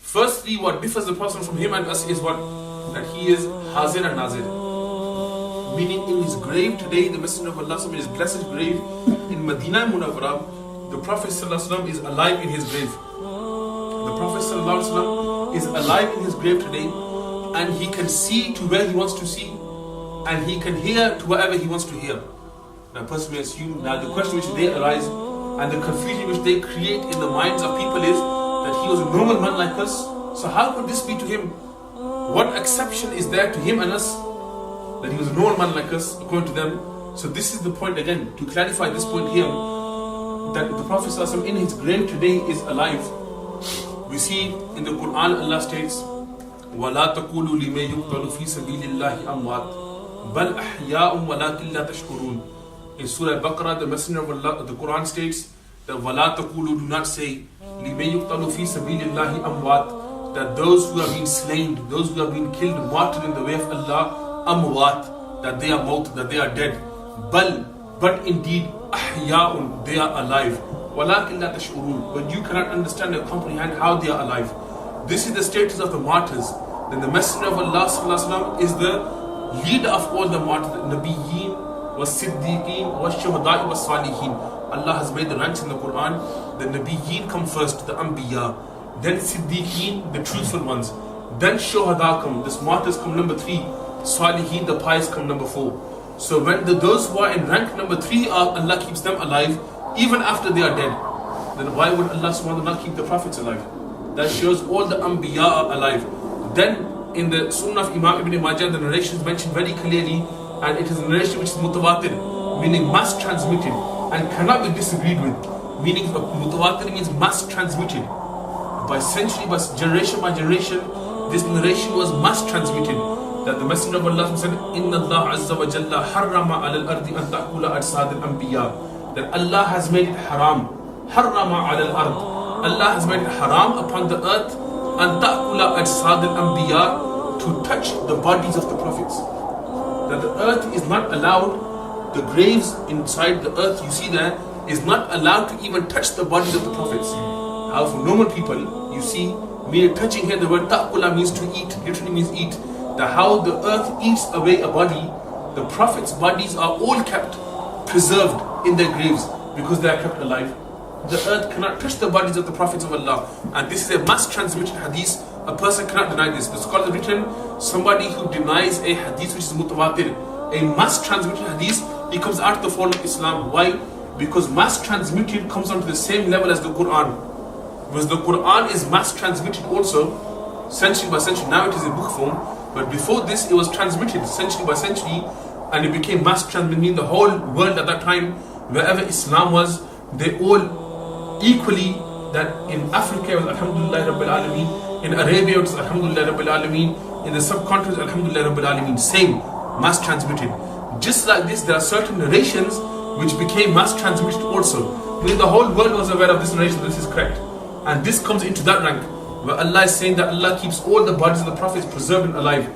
Firstly, what differs the Prophet from him and us is what? That he is Hazir and Nazir. Meaning in his grave today, the Messenger of Allah, in his blessed grave in Medina Munawwara, the Prophet ﷺ is alive in his grave. The Prophet ﷺ is alive in his grave today, and he can see to where he wants to see, and he can hear to wherever he wants to hear. Now, a person may assume, now the question which they arise and the confusion which they create in the minds of people is that he was a normal man like us. So how could this be to him? What exception is there to him and us that he was a normal man like us according to them? So this is the point again, to clarify this point here, that the Prophet ﷺ in his grave today is alive. We see in the Quran Allah states, وَلَا تَقُولُوا لِمَنْ يُقْتَلُ فِي سَبِيلِ اللَّهِ أَمْوَاتٌ بَلْ أَحْيَاءٌ وَلَكِنْ لَا تَشْكُرُونَ. In Surah Baqarah, the Messenger of Allah, the Quran states that وَلَا تَقُولُوا, do not say, لِمَنْ يُقْتَلُ فِي سَبِيلِ اللَّهِ أَمْوَاتٌ, that those who have been slain, those who have been killed, martyred in the way of Allah, amwat, that they are maut, that they are dead. But indeed, ahya'un, they are alive. Walakin la tash'urun, but you cannot understand or comprehend how they are alive. This is the status of the martyrs. Then the Messenger of Allah ﷺ is the leader of all the martyrs, the Nabiyyin, was Siddiqeen, was Shuhada'i, was Salihin. Allah has made the ranks in the Quran. The Nabiyyin come first, the Anbiya. Then Siddiqeen, the truthful ones. Then Shuhada come, the martyrs come number 3. Salihin, the pious, come number 4. So when those who are in rank number 3 Allah keeps them alive even after they are dead, then why would Allah subhanahu wa ta'ala not keep the prophets alive? That shows all the Anbiya are alive. Then in the Sunnah of Imam Ibn Majah, the narration is mentioned very clearly, and it is a narration which is mutawatir, meaning mass transmitted, and cannot be disagreed with. Meaning mutawatir means mass transmitted. By century, by generation, this narration was mass transmitted. That the Messenger of Allah said, Inna Allah Azza wa Jalla harrama ala al-ardi an ta'kula ajsad al-anbiya. That Allah has made it haram. Harrama ala al-ard. Allah has made it haram upon the earth an ta'kula ajsad al-anbiya, to touch the bodies of the prophets. That the earth is not allowed, the graves inside the earth you see there, is not allowed to even touch the bodies of the prophets. How for normal people, you see, mere touching here, the word ta'kula means to eat, literally means eat. That how the earth eats away a body, the prophets' bodies are all kept preserved in their graves because they are kept alive. The earth cannot touch the bodies of the prophets of Allah, and this is a mass transmitted hadith. A person cannot deny this. The scholars have written, somebody who denies a hadith which is mutawatir, a mass transmitted hadith, he comes out of the fold of Islam. Why? Because mass transmitted comes onto the same level as the Quran. Because the Quran is mass transmitted also, century by century. Now it is in book form. But before this, it was transmitted century by century, and it became mass transmitted, meaning the whole world at that time, wherever Islam was, they all equally, that in Africa it was Alhamdulillah Rabbil Alameen, in Arabia it was Alhamdulillah Rabbil Alameen, in the subcontinent Alhamdulillah Rabbil Alameen, same, mass transmitted. Just like this, there are certain narrations which became mass transmitted also, meaning the whole world was aware of this narration, this is correct. And this comes into that rank, where Allah is saying that Allah keeps all the bodies of the prophets preserved and alive.